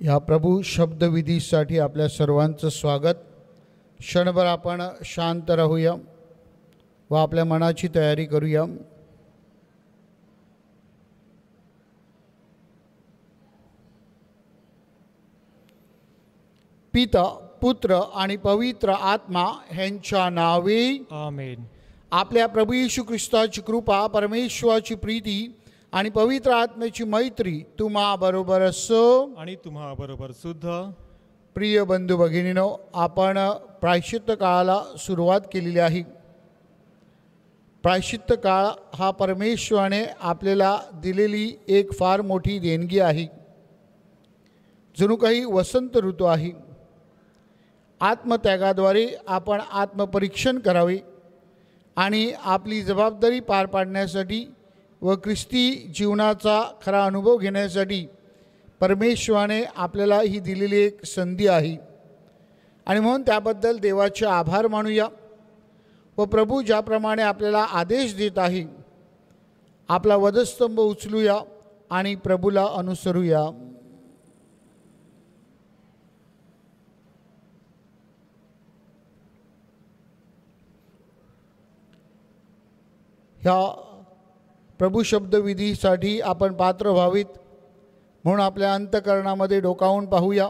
या प्रभू शब्दविधीसाठी आपल्या सर्वांचं स्वागत. क्षणभर आपण शांत राहूया व आपल्या मनाची तयारी करूया. पिता, पुत्र आणि पवित्र आत्मा ह्यांच्या नावे आमेन. आपल्या प्रभू येशू ख्रिस्ताची कृपा, परमेश्वराची प्रीती आणि पवित्र आत्म्याची मैत्री तुम्हा बरोबर असो आणि तुम्हा बरोबर सुद्धा. प्रिय बंधू भगिनीनो, आपण प्रायश्चित्त काळाला सुरुवात केलेली आहे. प्रायश्चित्त काळ हा परमेश्वराने आपल्याला दिलेली एक फार मोठी देणगी आहे. जणू काही वसंत ऋतू आहे. आत्मत्यागाद्वारे आपण आत्मपरीक्षण करावे आणि आपली जबाबदारी पार पाडण्यासाठी व ख्रिस्ती जीवनाचा खरा अनुभव घेण्यासाठी परमेश्वराने आपल्याला ही दिलेली एक संधी आहे. आणि म्हणून त्याबद्दल देवाचे आभार मानूया व प्रभू ज्याप्रमाणे आपल्याला आदेश देत आहे, आपला वधस्तंभ उचलूया आणि प्रभूला अनुसरूया. ह्या प्रभू शब्दविधीसाठी आपण पात्र व्हावीत म्हणून आपल्या अंतःकरणामध्ये डोकावून पाहूया.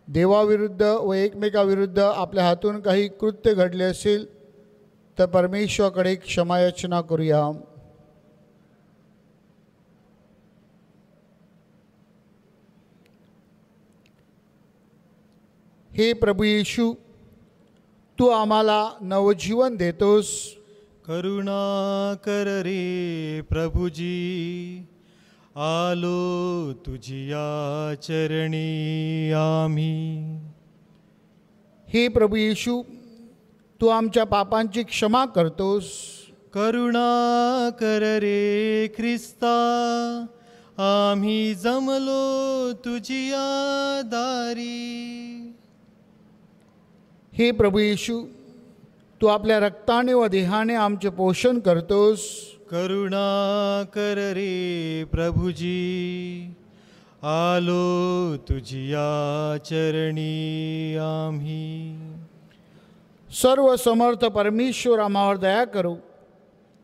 देवाविरुद्ध व एकमेकाविरुद्ध आपल्या हातून काही कृत्य घडले असेल तर परमेश्वराकडे क्षमायाचना करूया. हे प्रभू येशू, तू आम्हाला नवजीवन देतोस. करुणा कर रे प्रभुजी, आलो तुझिया चरणी आम्ही. हे प्रभू येशू, तू आमच्या पापांची क्षमा करतोस. करुणा कर रे ख्रिस्ता, आम्ही जमलो तुझिया दारी. हे प्रभू येशू, तू आपल्या रक्ताने व देहाने आमचे पोषण करतोस. करुणा कर रे प्रभुजी, आलो तुझिया चरणी आम्ही. सर्व समर्थ परमेश्वर आम्हावर दया करो,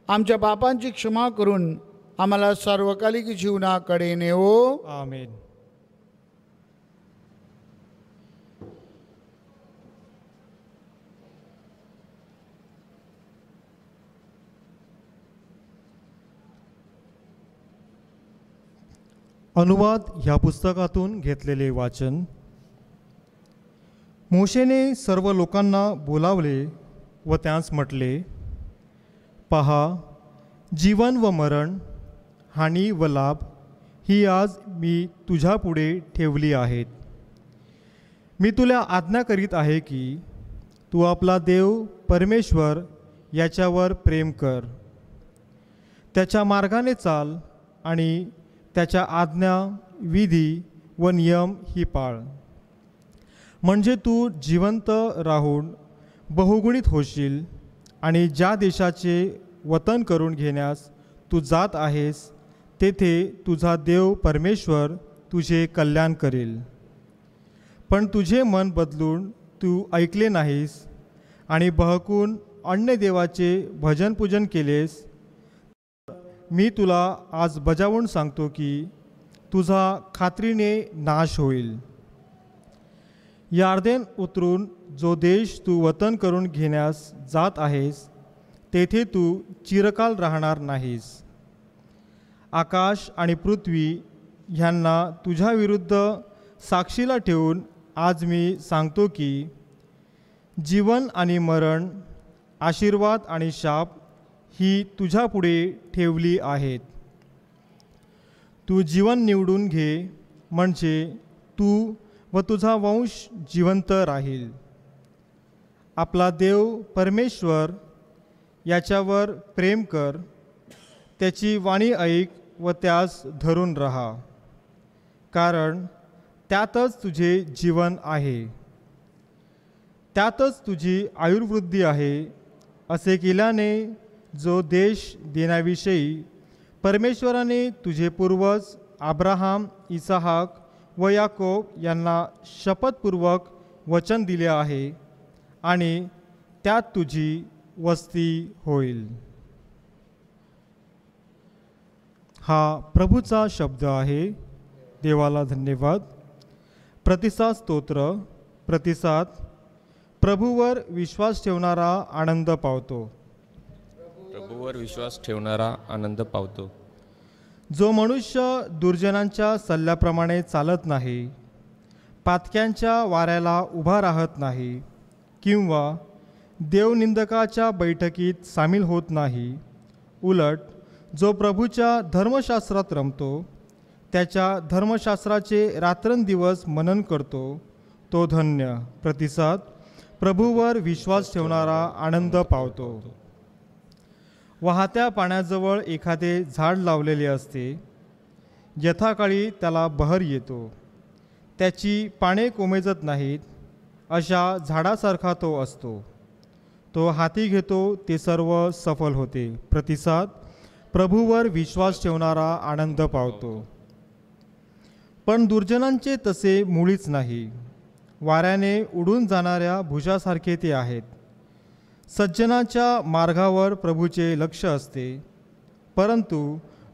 आमच्या पापांची क्षमा करून आम्हाला सार्वकालिक जीवनाकडे नेवो. आमेन. अनुवाद ह्या पुस्तकातून घेतलेले वाचन. मोशेने सर्व लोकांना बोलावले व त्यांस म्हटले, पहा, जीवन व मरण, हानी व लाभ ही आज मी तुझ्या पुढे ठेवली आहेत. मी तुला आज्ञा करीत आहे की तू आपला देव परमेश्वर याच्यावर प्रेम कर, त्याच्या मार्गाने चाल आणि त्याच्या आज्ञा, विधी व नियम ही पाळ. म्हणजे तू जिवंत राहून बहुगुणित होशील आणि ज्या देशाचे वतन करून घेण्यास तू जात आहेस तेथे तुझा देव परमेश्वर तुझे कल्याण करेल. पण तुझे मन बदलून तू ऐकले नाहीस आणि बहकून अन्य देवाचे भजनपूजन केलेस, मी तुला आज बजावून सांगतो की तुझा खात्रीने नाश होईल. यार्देन उतरून जो देश तू वतन करून घेण्यास जात आहेस तेथे तू चिरकाल राहणार नाहीस. आकाश आणि पृथ्वी ह्यांना तुझ्या विरुद्ध साक्षीला ठेवून आज मी सांगतो की जीवन आणि मरण, आशीर्वाद आणि शाप ही तुझ्या पुढे ठेवली आहेत. तू जीवन निवडून घे, म्हणजे तू व तुझा वंश जिवंत राहील. आपला देव परमेश्वर याच्यावर प्रेम कर, त्याची वाणी ऐक व त्यास धरून राहा, कारण त्यातच तुझे जीवन आहे, त्यातच तुझी आयुर्वृद्धी आहे. असे केल्याने जो देश देण्याविषयी परमेश्वराने तुझे पूर्वज अब्राहाम, इसहाक व याकोब यांना शपथपूर्वक वचन दिले आहे आणि त्यात तुझी वस्ती होईल. हा प्रभूचा शब्द आहे. देवाला धन्यवाद. प्रतिसाद स्तोत्र. प्रतिसाद. प्रभूवर विश्वास ठेवणारा आनंद पावतो. प्रभूवर विश्वास ठेवणारा आनंद पावतो. जो मनुष्य दुर्जनांच्या सल्ल्याप्रमाणे चालत नाही, पातक्यांच्या वाऱ्याला उभा राहत नाही किंवा देवनिंदकाच्या बैठकीत सामील होत नाही, उलट जो प्रभूच्या धर्मशास्त्रात रमतो, त्याच्या धर्मशास्त्राचे रात्रंदिवस मनन करतो, तो धन्य. प्रतिसाद. प्रभूवर विश्वास ठेवणारा आनंद पावतो. वाहत्या पाण्याजवळ एखादे झाड लावलेले असते. यथाकाळी त्याला बहर येतो. त्याची पाने कोमेजत नाहीत. अशा झाडासारखा तो असतो. तो हाती घेतो ते सर्व सफल होते. प्रतिसाद. प्रभूवर विश्वास ठेवणारा आनंद पावतो. पण दुर्जनांचे तसे मुळीच नाही. वाऱ्याने उडून जाणाऱ्या भुजासारखे ते आहेत. सज्जनाच्या मार्गावर प्रभूचे लक्ष असते, परंतु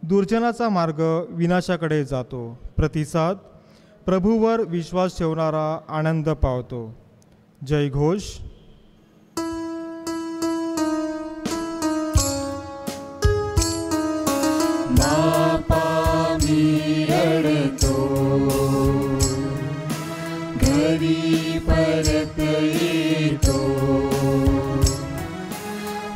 दुर्जनाचा मार्ग विनाशाकडे जातो. प्रतिसाद. प्रभूवर विश्वास ठेवणारा आनंद पावतो. जयघोष. घरी परत येतो,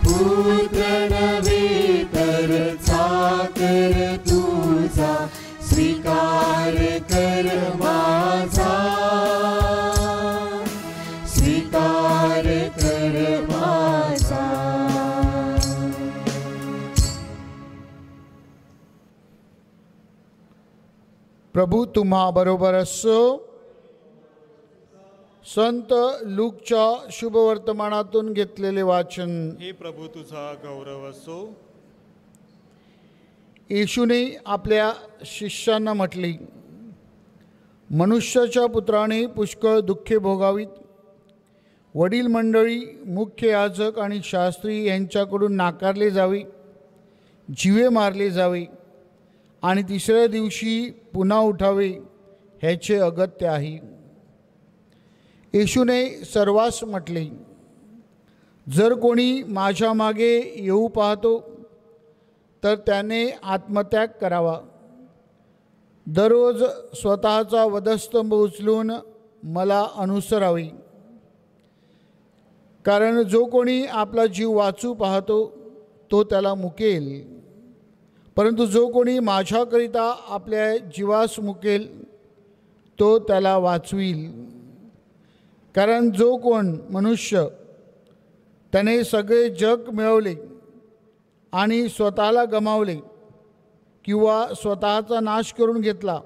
पुत्र नव्हे तर चाकर तुझा, स्वीकार कर माझा, स्वीकार कर माझा. प्रभू तुम्हा बरोबर असो. संत लूकच्या शुभवर्तमानातून घेतलेले वाचन. हे प्रभू तुझा गौरव असो. येशूने आपल्या शिष्यांना म्हटले, मनुष्याच्या पुत्राने पुष्कळ दुःखे भोगावीत, वडील मंडळी, मुख्य याजक आणि शास्त्री यांच्याकडून नाकारले जावे, जीवे मारले जावे आणि तिसऱ्या दिवशी पुन्हा उठावे, ह्याचे अगत्य आहे. येशूने सर्वांस म्हटले, जर कोणी माझ्या मागे येऊ पाहतो तर त्याने आत्मत्याग करावा, दररोज स्वतःचा वधस्तंभ उचलून मला अनुसरावे. कारण जो कोणी आपला जीव वाचू पाहतो तो त्याला मुकेल, परंतु जो कोणी माझ्याकरिता आपल्या जीवास मुकेल तो त्याला वाचवील. कारण जो कोण मनुष्य त्याने सगळे जग मिळवले आणि स्वतःला गमावले किंवा स्वतःचा नाश करून घेतला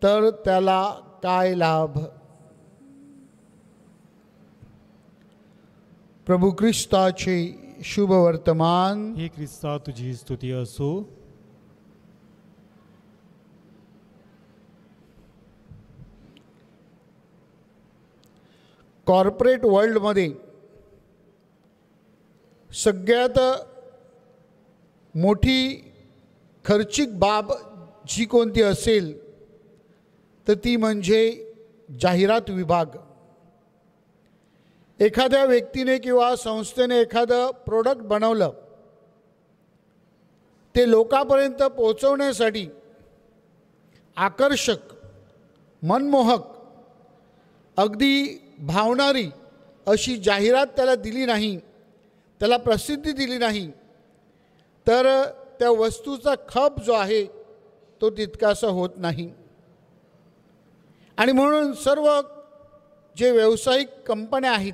तर त्याला काय लाभ. प्रभू ख्रिस्ताचे शुभ वर्तमान. हे ख्रिस्ता तुझी स्तुती असो. कॉर्पोरेट वर्ल्डमध्ये सगळ्यात मोठी खर्चिक बाब जी कोणती असेल तर ती म्हणजे जाहिरात विभाग. एखाद्या व्यक्तीने किंवा संस्थेने एखादं प्रोडक्ट बनवलं, ते लोकांपर्यंत पोहोचवण्यासाठी आकर्षक, मनमोहक, अगदी भावणारी अशी जाहिरात त्याला दिली नाही, त्याला प्रसिद्धी दिली नाही, तर त्या वस्तूचा खप जो आहे तो तितकासा होत नाही. आणि म्हणून सर्व जे व्यावसायिक कंपन्या आहेत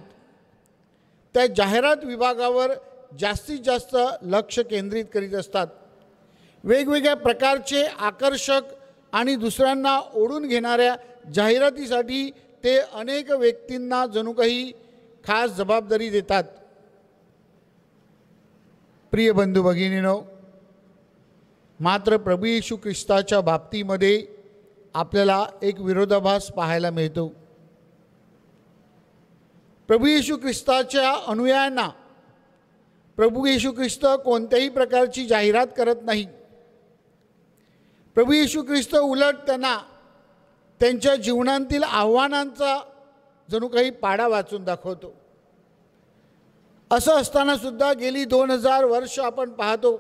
त्या जाहिरात विभागावर जास्तीत जास्त लक्ष केंद्रित करीत असतात. वेगवेगळ्या प्रकारचे आकर्षक आणि दुसऱ्यांना ओढून घेणाऱ्या जाहिरातीसाठी ते अनेक व्यक्तींना जणू काही खास जबाबदारी देतात. प्रिय बंधू भगिनीनो, मात्र प्रभू येशू ख्रिस्ताच्या बाबतीमध्ये आपल्याला एक विरोधाभास पाहायला मिळतो. प्रभू येशू ख्रिस्ताच्या अनुयायांना प्रभू येशू ख्रिस्त कोणत्याही प्रकारची जाहिरात करत नाही. प्रभू येशू ख्रिस्त उलट त्यांना त्यांच्या जीवनातील आव्हानांचा जणू काही पाडा वाचून दाखवतो. असं असताना सुद्धा गेली 2000 वर्ष आपण पाहतो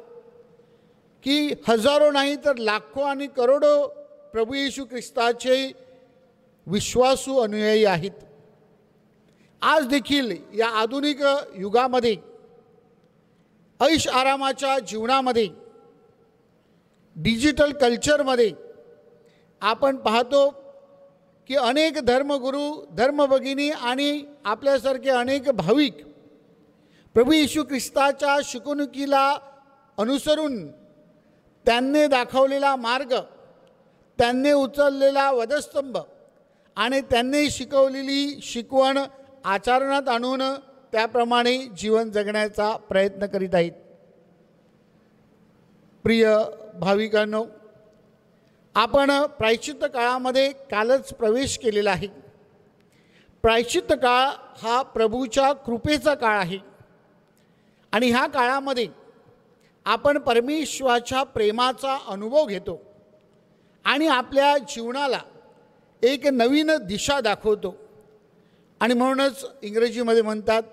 की हजारो नाही तर लाखो आणि करोडो प्रभू येशू ख्रिस्ताचे विश्वासू अनुयायी आहेत. आज देखील या आधुनिक युगामध्ये ऐश आरामाच्या जीवनामध्ये डिजिटल कल्चरमध्ये आपण पाहतो की अनेक धर्मगुरू धर्मभगिनी आणि आपल्यासारखे अनेक भाविक प्रभू येशू ख्रिस्ताच्या शिकवणुकीला अनुसरून त्यांनी दाखवलेला मार्ग, त्यांनी उचललेला वधस्तंभ आणि त्यांनी शिकवलेली शिकवण आचरणात आणून त्याप्रमाणे जीवन जगण्याचा प्रयत्न करीत आहेत. प्रिय भाविकांनो, आपण प्रायश्चित्त काळामध्ये कालच प्रवेश केलेला आहे. प्रायश्चित्त काळ हा प्रभूच्या कृपेचा काळ आहे आणि ह्या काळामध्ये आपण परमेश्वराच्या प्रेमाचा अनुभव घेतो आणि आपल्या जीवनाला एक नवीन दिशा दाखवतो. आणि म्हणूनच इंग्रजीमध्ये म्हणतात,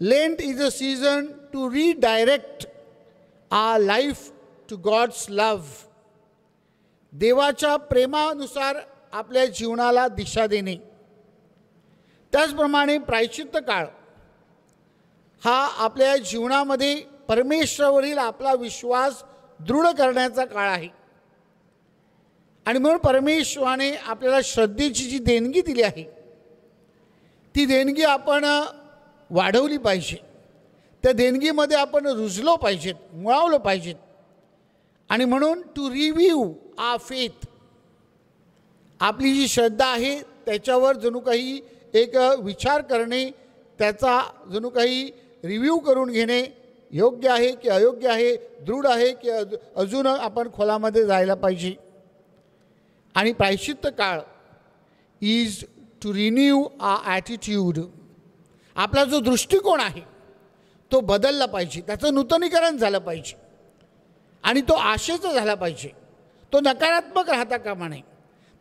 Lent is a season to redirect our life to God's love. देवाच्या प्रेमानुसार आपल्या जीवनाला दिशा देणे. त्याचप्रमाणे प्रायश्चित्त काळ हा आपल्या जीवनामध्ये परमेश्वरावरील आपला विश्वास दृढ करण्याचा काळ आहे. आणि म्हणून परमेश्वराने आपल्याला श्रद्धेची जी देणगी दिली आहे ती देणगी आपण वाढवली पाहिजे. त्या देणगीमध्ये आपण रुजलो पाहिजेत, मुळावलं पाहिजेत. आणि म्हणून टू रिव्ह्यू आवर फेथ, आपली जी श्रद्धा आहे त्याच्यावर जणू काही एक विचार करणे, त्याचा जणू काही रिव्ह्यू करून घेणे, योग्य आहे की अयोग्य आहे, दृढ आहे की अजून आपण खोलामध्ये जायला पाहिजे. आणि प्रायश्चित्त काळ is to renew our attitude. आपला जो दृष्टिकोन आहे तो बदलला पाहिजे, त्याचं नूतनीकरण झालं पाहिजे आणि तो आशेचा झाला पाहिजे. तो नकारात्मक राहता कामा नये,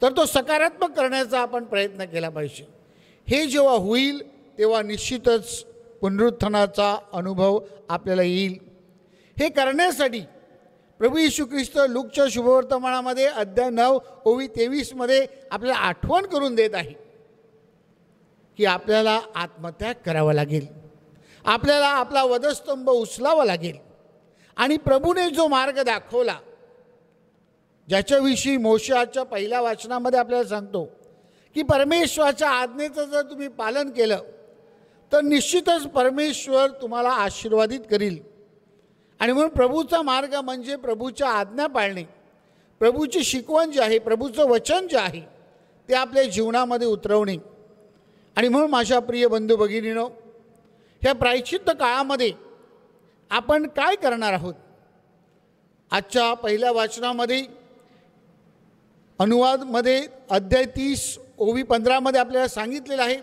तर तो सकारात्मक करण्याचा आपण प्रयत्न केला पाहिजे. हे जेव्हा होईल तेव्हा निश्चितच पुनरुत्थानाचा अनुभव आपल्याला येईल. हे करण्यासाठी प्रभू येशू ख्रिस्त लूकच्या शुभवर्तमानामध्ये अध्याय 9 ओवी 23 आपल्याला आठवण करून देत आहे की आपल्याला आत्मत्याग करावा लागेल, आपल्याला आपला वधस्तंभ उचलावा लागेल. आणि प्रभूने जो मार्ग दाखवला, ज्याच्याविषयी मोशेच्या पहिल्या वाचनामध्ये आपल्याला सांगतो की परमेश्वराच्या आज्ञेचं जर तुम्ही पालन केलं तर निश्चितच परमेश्वर तुम्हाला आशीर्वादित करील. आणि म्हणून प्रभूचा मार्ग म्हणजे प्रभूच्या आज्ञा पाळणे, प्रभूची शिकवण जी आहे, प्रभूचं वचन जे आहे ते आपल्या जीवनामध्ये उतरवणे. आणि म्हणून माझ्या प्रिय बंधू भगिनीनो, ह्या प्रायश्चित्त काळामध्ये आपण काय करणार आहोत? आजच्या पहिल्या वाचनामध्ये अनुवादमध्ये अध्याय 30 ओवी 15 आपल्याला सांगितलेलं आहे,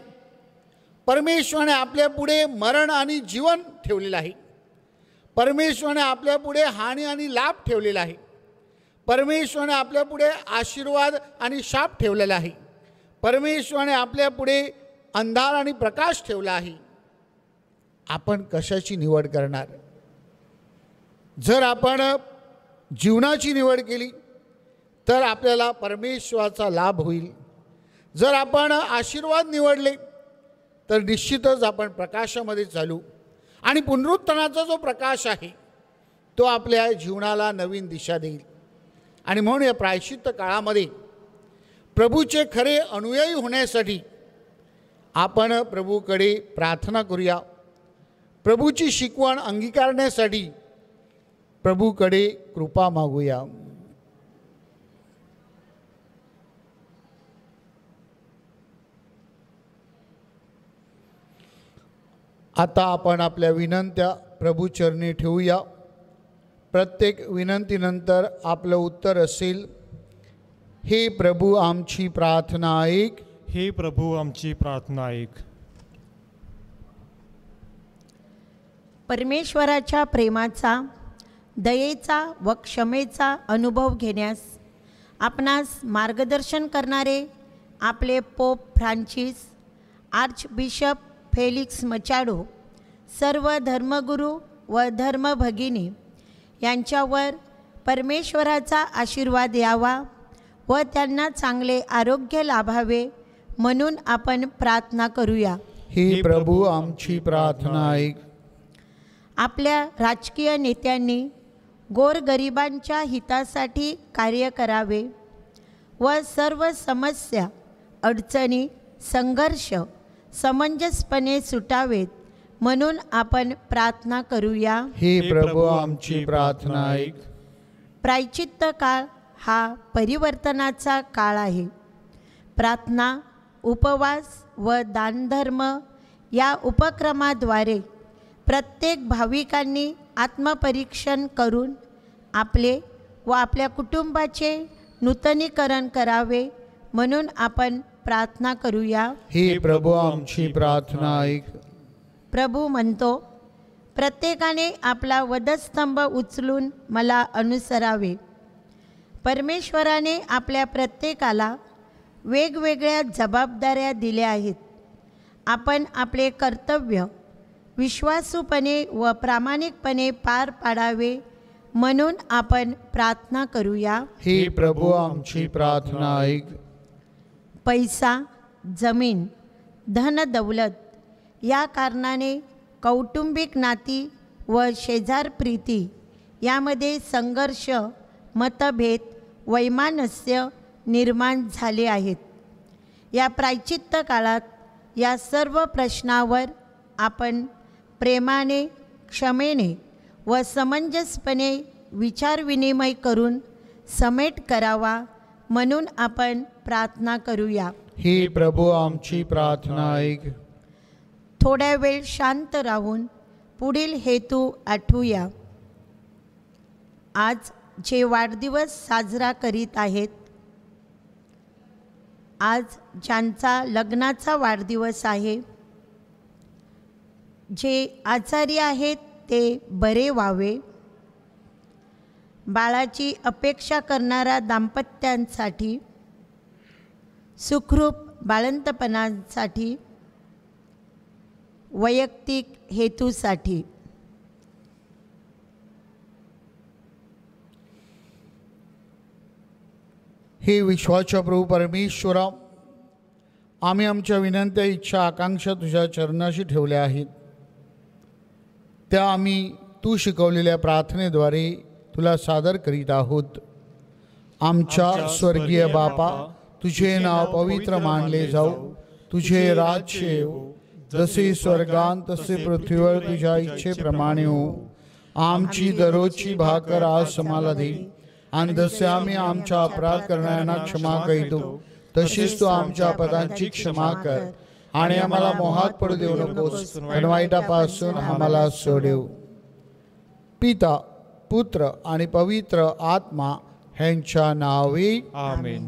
परमेश्वराने आपल्यापुढे मरण आणि जीवन ठेवलेलं आहे. परमेश्वराने आपल्यापुढे हानी आणि लाभ ठेवलेला आहे. परमेश्वराने आपल्यापुढे आशीर्वाद आणि शाप ठेवलेला आहे. परमेश्वराने आपल्यापुढे अंधार आणि प्रकाश ठेवला आहे. आपण कशाची निवड करणार? जर आपण जीवनाची निवड केली तर आपल्याला परमेश्वराचा लाभ होईल. जर आपण आशीर्वाद निवडले तर निश्चितच आपण प्रकाशामध्ये चालू. आणि पुनरुत्थानाचा जो प्रकाश आहे तो आपल्या जीवनाला नवीन दिशा देईल. आणि म्हणून या प्रायश्चित्त काळामध्ये प्रभूचे खरे अनुयायी होण्यासाठी आपण प्रभूकडे प्रार्थना करूया. प्रभूची शिकवण अंगीकारण्यासाठी प्रभूकडे कृपा मागूया. आता आपण आपल्या विनंत्या प्रभूचरणी ठेवूया. प्रत्येक विनंतीनंतर आपलं उत्तर असेल, हे प्रभू आमची प्रार्थना ऐक. हे प्रभू आमची प्रार्थना ऐक. परमेश्वराच्या प्रेमाचा, दयेचा व क्षमेचा अनुभव घेण्यास आपणास मार्गदर्शन करणारे आपले pope Francis, archbishop Felix Machado, सर्व धर्मगुरू व धर्मभगिनी यांच्यावर परमेश्वराचा आशीर्वाद यावा व त्यांना चांगले आरोग्य लाभावे म्हणून आपण प्रार्थना करूया. हे प्रभू आमची प्रार्थना ऐक. आपल्या राजकीय नेत्यांनी गोरगरिबांच्या हितासाठी कार्य करावे व सर्व समस्या, अडचणी, संघर्ष समंजसपणे सुटावेत म्हणून आपण प्रार्थना करूया. हे प्रभू आमची प्रार्थना ऐक. प्रायचित्त काळ हा परिवर्तनाचा काळ आहे. प्रार्थना, उपवास व दानधर्म या उपक्रमाद्वारे प्रत्येक भाविकांनी आत्मपरीक्षण करून आपले व आपल्या कुटुंबाचे नूतनीकरण करावे म्हणून आपण प्रार्थना करूया. हे प्रभू आमची प्रार्थना ऐक. प्रभू म्हणतो, प्रत्येकाने आपला वधस्तंभ उचलून मला अनुसरावे. परमेश्वराने आपल्या प्रत्येकाला वेगवेगळ्या जबाबदाऱ्या दिल्या आहेत. आपण आपले कर्तव्य विश्वासूपणे व प्रामाणिकपणे पार पाडावे म्हणून आपण प्रार्थना करूया. हे प्रभू आमची प्रार्थना ऐक. पैसा, जमीन, धनदौलत या कारणाने कौटुंबिक नाती व शेजारप्रीती यामध्ये संघर्ष, मतभेद, वैमनस्य निर्माण झाले आहेत. या प्रायचित्त काळात या सर्व प्रश्नावर आपण प्रेमाने, क्षमेने व समंजसपणे विचारविनिमय करून समेट करावा म्हणून आपण प्रार्थना करूया. हे प्रभू आमची प्रार्थना ऐक. थोड्या वेळ शांत राहून पुढील हेतू आठवूया. आज जे वाढदिवस साजरा करीत आहेत, आज ज्यांचा लग्नाचा वाढदिवस आहे, जे आजारी आहेत ते बरे व्हावे. बाळाची अपेक्षा करणाऱ्या दाम्पत्यांसाठी, सुखरूप बाळंतपणासाठी, वैयक्तिक हेतूसाठी. हे विश्वाच्या प्रभू परमेश्वरा, आम्ही आमच्या विनंत्या, इच्छा, आकांक्षा तुझ्या चरणाशी ठेवल्या आहेत. त्या आम्ही तू शिकवलेल्या प्रार्थनेद्वारे तुला सादर करीत आहोत. आमच्या स्वर्गीय बापा, तुझे नाव पवित्र मानले जाऊ. तुझे राज्य येवो. जसे स्वर्गात तसे पृथ्वीवर तुझ्या इच्छेप्रमाणे हो. आमची दररोजची भाकर आज आम्हाला दे, आणि जसे आम्ही आमच्या अपराध करणाऱ्यांना क्षमा करीतो तशीच तू आमच्या अपराधांची क्षमा कर, आणि आम्हाला मोहात पडू देऊ नकोस, पण वाईटापासून आम्हाला सोडव. पिता, पुत्र आणि पवित्र आत्मा ह्यांच्या नावे आमेन.